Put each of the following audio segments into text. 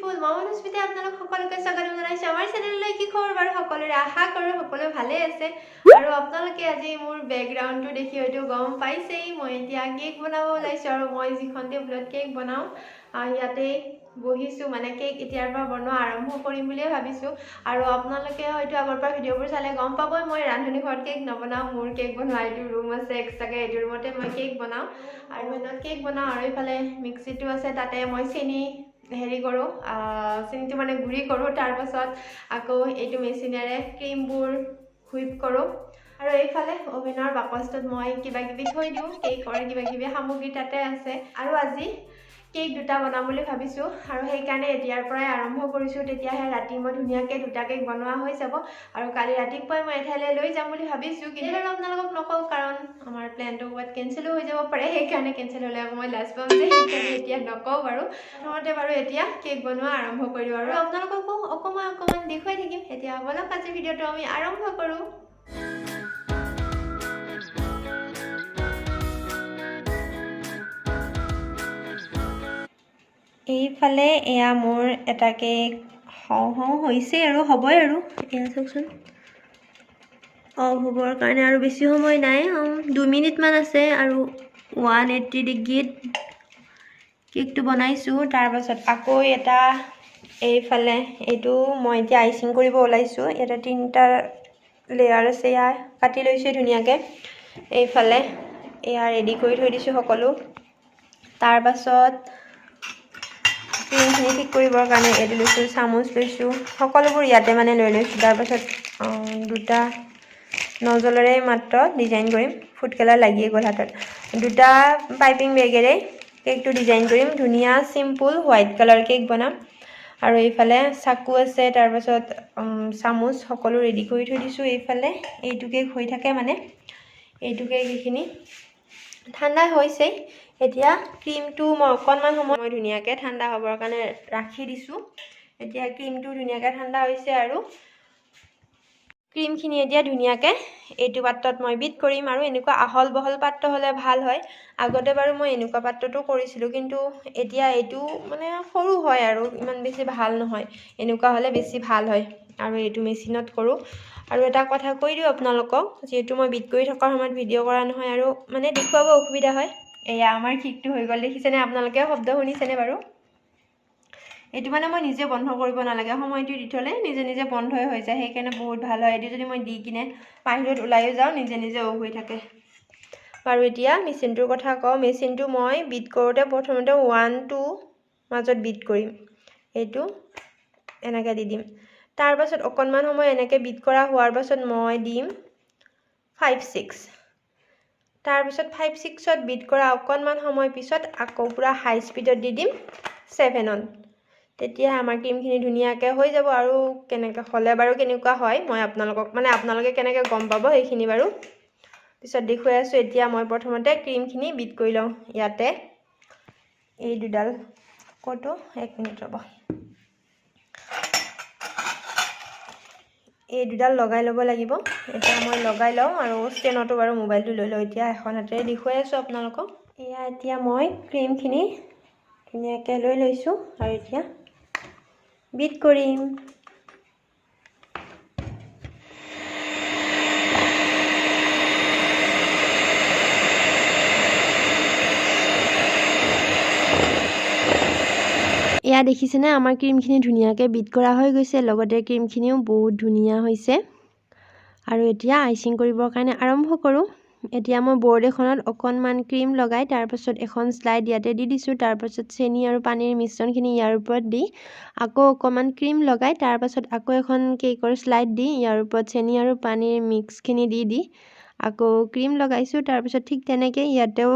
Beautiful Madhusmita আপোনালোক সকলোকে স্বাগতম জনাইছো আমাৰ চেনেললৈ কি খবৰ বাৰু সকলোৰে আশা কৰো সকলো ভালে আছে আৰু আপোনালোকে আজি মোৰ ব্যাকগ্ৰাউণ্ডটো দেখি হয়তো গম পাইছেই মই এতিয়া কেক বনাব ওলাইছো আৰু মই যিখন টেবুলত কেক বনাও ইয়াতে বহিছো মানে কেক এতিয়াৰ পৰা বনোৱা আৰম্ভ কৰিম বুলি ভাবিছো আৰু আপোনালোকে হয়তো আগৰ পৰা ভিডিঅ'বোৰ চালে গম পাবই মই ৰান্ধনী ঘৰত কেক নবনাও মোৰ কেক বনোৱা এইটো ৰুম আছে এক্সট্ৰাকে এইটো ৰুমতে মই কেক বনাও আৰু এনে কেক বনাও আৰু ইফালে মিক্সিটো আছে তাতে মই চেনি হেৰি কৰো চেনিটো মানে গুড়ি কৰো তাৰ পাছত আকৌ এইটো মেচিনেৰে ক্ৰীমবোৰ হুইপ কৰো আৰু এইফালে ওভেনৰ বাকচটোত মই কিবা কিবি থৈ দিও কেকৰ কিবা কিবি সামগ্ৰী তাতে আছে আৰু আজি কেক দুটা বনাম বুলি ভাবিছো আৰু সেই কাৰণে এতিয়াৰ পৰাই আৰম্ভ কৰিছো তেতিয়াহে ৰাতি মই ধুনীয়াকৈ দুটা কেক বনোৱা হৈ যাব আৰু কালি ৰাতিপুৱাই মই এঠাইলৈ লৈ যাম বুলি ভাবিছো কিন্তু আপোনালোকক নকওঁ কাৰণ আমাৰ প্লেনটো ক'ৰবাত কেনচেলো হৈ যাব পাৰে সেইকাৰণে কেনচেল হ'লে আকৌ মই লাজ পাম যে সেইকাৰণে এতিয়া নকওঁ বাৰু প্ৰথমতে বাৰু এতিয়া কেক বনোৱা আৰম্ভ কৰিম আৰু আপোনালোককো অকণমান দেখুৱাই থাকিম এতিয়া বলক আজি ভিডিঅ'টো আমি আৰম্ভ কৰোঁ এইফালে এয়া মোৰ এটা কেক হওঁ হৈছে আৰু হ'বই আৰু এয়া চাওকচোন হ'বৰ কাৰণে আৰু বেছি সময় নাই 2 মিনিটমান আছে আৰু 180 ডিগ্ৰীত কেকটো বনাইছোঁ তাৰপাছত আকৌ এটা এইফালে এইটো মই এতিয়া আইচিং কৰিব ওলাইছোঁ এটা 3টা লেয়াৰ আছে ইয়াৰ কাটি লৈছোঁ ধুনীয়াকৈ এইফালে এয়া ৰেডি কৰি থৈ দিছোঁ সকলো তাৰপাছত ক্ৰীমখিনি ঠিক কৰিবৰ কাৰণে এইটো লৈছোঁ চামুচ লৈছোঁ সকলোবোৰ ইয়াতে মানে লৈ লৈছোঁ তাৰপাছত দুটা নজলেৰে মাত্ৰ ডিজাইন কৰিম ফুড কালাৰ লাগিয়ে গ'ল হাতত দুটা পাইপিং বেগেৰে কেকটো ডিজাইন কৰিম ধুনীয়া চিম্পুল হোৱাইট কালাৰ কেক বনাম আৰু এইফালে চাকু আছে তাৰপাছত চামুচ সকলো ৰেডি কৰি থৈ দিছোঁ এইফালে এইটো কেক হৈ থাকে মানে এইটো কেক এইখিনি ঠাণ্ডা হৈছেই এতিয়া ক্ৰীমটো মই অকণমান সময় ধুনীয়াকৈ ঠাণ্ডা হ'বৰ কাৰণে ৰাখি দিছোঁ এতিয়া ক্ৰীমটো ধুনীয়াকৈ ঠাণ্ডা হৈছে আৰু ক্ৰীমখিনি এতিয়া ধুনীয়াকৈ এইটো পাত্ৰত মই বিট কৰিম আৰু এনেকুৱা আহল বহল পাত্ৰ হ'লে ভাল হয় আগতে বাৰু মই এনেকুৱা পাত্ৰটো কৰিছিলোঁ কিন্তু এতিয়া এইটো মানে সৰু হয় আৰু ইমান বেছি ভাল নহয় এনেকুৱা হ'লে বেছি ভাল হয় আৰু এইটো মেচিনত কৰোঁ আৰু এটা কথা কৈ দিওঁ আপোনালোকক যিহেতু মই বিট কৰি থকাৰ সময়ত ভিডিঅ' কৰা নহয় আৰু মানে দেখুৱাব অসুবিধা হয় এয়া আমাৰ কেকটো হৈ গ'ল দেখিছেনে আপোনালোকে শব্দ শুনিছেনে বাৰু এইটো মানে মই নিজে বন্ধ কৰিব নালাগে সময়টো দি থ'লে নিজে নিজে বন্ধই হৈ যায় সেইকাৰণে বহুত ভাল হয় এইটো যদি মই দি কিনে বাহিৰত ওলাইও যাওঁ নিজে নিজে অফ হৈ থাকে বাৰু এতিয়া মেচিনটোৰ কথা কওঁ মেচিনটো মই বিট কৰোঁতে প্ৰথমতে 1-2 মাজত বিট কৰিম এইটো এনেকৈ দি দিম তাৰপাছত অকণমান সময় এনেকৈ বিট কৰা হোৱাৰ পাছত মই দিম 5-6 তাৰপিছত 5-6ত বিট কৰা অকণমান সময় পিছত আকৌ পুৰা হাই স্পীডত দি দিম 7ত তেতিয়া আমাৰ ক্ৰীমখিনি ধুনীয়াকৈ হৈ যাব আৰু কেনেকৈ হ'লে বাৰু কেনেকুৱা হয় মই আপোনালোকে কেনেকৈ গম পাব সেইখিনি বাৰু পিছত দেখুৱাই আছোঁ এতিয়া মই প্ৰথমতে ক্ৰীমখিনি বিট কৰি লওঁ ইয়াতে এই দুডাল ক'তো 1 মিনিট ৰ'ব এই দুডাল লগাই ল'ব লাগিব এতিয়া মই লগাই লওঁ আৰু ষ্টেনতো বাৰু মোবাইলটো লৈ লওঁ এতিয়া এখন হাতেৰে দেখুৱাই আছোঁ আপোনালোকক এয়া এতিয়া মই ক্ৰীমখিনি ধুনীয়াকৈ লৈ লৈছোঁ আৰু এতিয়া বিট কৰিম এয়া দেখিছেনে আমাৰ ক্ৰীমখিনি ধুনীয়াকৈ বিট কৰা হৈ গৈছে লগতে ক্ৰীমখিনিও বহুত ধুনীয়া হৈছে আৰু এতিয়া আইচিং কৰিবৰ কাৰণে আৰম্ভ কৰোঁ এতিয়া মই বৰ্ড এখনত অকণমান ক্ৰীম লগাই তাৰপাছত এখন স্লাইড ইয়াতে দি দিছোঁ তাৰপাছত চেনি আৰু পানীৰ মিশ্ৰণখিনি ইয়াৰ ওপৰত দি আকৌ অকণমান ক্ৰীম লগাই তাৰপাছত আকৌ এখন কেকৰ স্লাইড দি ইয়াৰ ওপৰত চেনি আৰু পানীৰ মিক্সখিনি দি আকৌ ক্ৰীম লগাইছোঁ তাৰপাছত ঠিক তেনেকৈ ইয়াতেও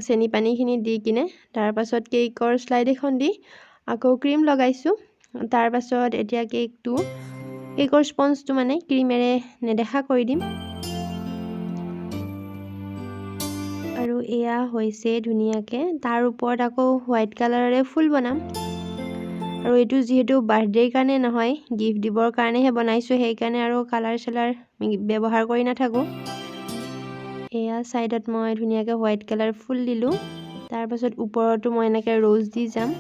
চেনি পানীখিনি দি কিনে তাৰপাছত কেকৰ স্লাইড এখন দি আকৌ ক্ৰীম লগাইছোঁ তাৰপাছত এতিয়া কেকৰ স্পঞ্জটো মানে ক্ৰীমেৰে নেদেখা কৰি দিম আৰু এয়া হৈছে ধুনীয়াকৈ তাৰ ওপৰত আকৌ হোৱাইট কালাৰেৰে ফুল বনাম আৰু এইটো যিহেতু বাৰ্থডেৰ কাৰণে নহয় গিফ্ট দিবৰ কাৰণেহে বনাইছোঁ সেইকাৰণে আৰু কালাৰ চালাৰ ব্যৱহাৰ কৰি নাথাকোঁ এয়া সাইডত মই ধুনীয়াকৈ হোৱাইট কালাৰ ফুল দিলোঁ তাৰপাছত ওপৰতো মই এনেকৈ ৰ'জ দি যাম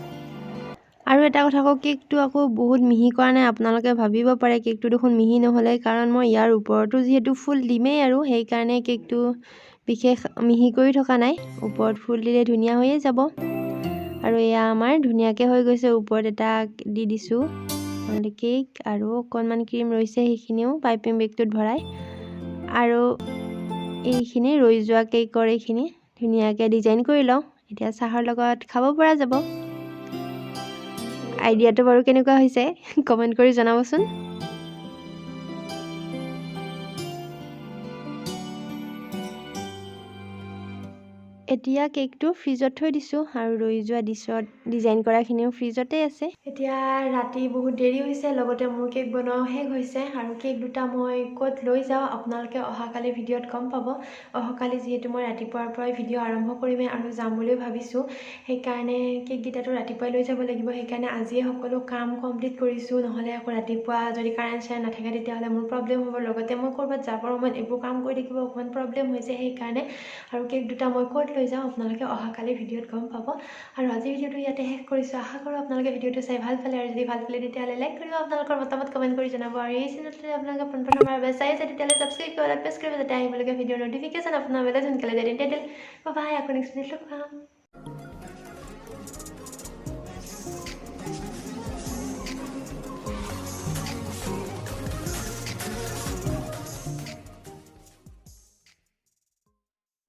আৰু এটা কথা কওঁ, কেকটো আকৌ বহুত মিহি কৰা নাই। আপোনালোকে ভাবিব পাৰে কেকটো দেখোন মিহি নহ'লে, কাৰণ মই ইয়াৰ ওপৰতো যিহেতু ফুল দিমেই আৰু সেইকাৰণে কেকটো বিশেষ মিহি কৰি থকা নাই। ওপৰত ফুল দিলে ধুনীয়া হৈয়ে যাব। আৰু এয়া আমাৰ ধুনীয়াকৈ হৈ গৈছে। ওপৰত এটা দি দিছোঁ কেক, আৰু অকণমান ক্ৰীম ৰৈছে, সেইখিনিও পাইপিং বেগটোত ভৰাই। আৰু এইখিনি ৰৈ যোৱা কেকৰ এইখিনি ধুনীয়াকৈ ডিজাইন কৰি লওঁ। এতিয়া চাহৰ লগত খাব পৰা যাব। আইডিয়াটো বাৰু কেনেকুৱা হৈছে কমেণ্ট কৰি জনাবচোন। এতিয়া কেকটো ফ্ৰিজত থৈ দিছোঁ, আৰু ৰৈ যোৱা ডিছত ডিজাইন কৰাখিনিও ফ্ৰিজতে আছে। এতিয়া ৰাতি বহুত দেৰি হৈছে, লগতে মোৰ কেক বনোৱাও শেষ হৈছে। আৰু কেক দুটা মই ক'ত লৈ যাওঁ আপোনালোকে অহাকালি ভিডিঅ'ত গম পাব। অহাকালি যিহেতু মই ৰাতিপুৱাৰ পৰাই ভিডিঅ' আৰম্ভ কৰিমেই আৰু যাম বুলি ভাবিছোঁ, সেইকাৰণে কেককেইটাতো ৰাতিপুৱাই লৈ যাব লাগিব। সেইকাৰণে আজিয়ে সকলো কাম কমপ্লিট কৰিছোঁ, নহ'লে আকৌ ৰাতিপুৱা যদি কাৰেণ্ট চাৰেণ্ট নাথাকে তেতিয়াহ'লে মোৰ প্ৰব্লেম হ'ব। লগতে মই ক'ৰবাত যাবৰ সময়ত এইবোৰ কাম কৰি থাকিব অকণমান প্ৰব্লেম হৈছে, সেইকাৰণে। আৰু কেক দুটা মই ক'ত লৈ যাওঁ আপোনালোকে অহাকালি ভিডিঅ'ত গম পাব। আৰু আজি ভিডিঅ'টো ইয়াতে শেষ কৰিছোঁ। আশা কৰোঁ আপোনালোকে ভিডিঅ'টো চাই ভাল পালে, আৰু যদি ভাল পালে তেতিয়াহ'লে লাইক কৰিব, আপোনালোকৰ মতামত কমেণ্ট কৰি জনাব। আৰু এই চেনেলটোতে আপোনালোকে পোনপ্ৰথমবাৰ চাই আছে তেতিয়াহ'লে ছাবস্ক্ৰাইব কৰি প্ৰেছ কৰিব, যাতে আহিবলগীয়া ভিডিঅ'ৰ নটিফিকেশ্যন আপোনাৰ মোবাইলত সোনকালে যায়। তেতিয়াহ'লে বাই, আকৌ নেক্সট ভিডিঅ'ত লগ পাম।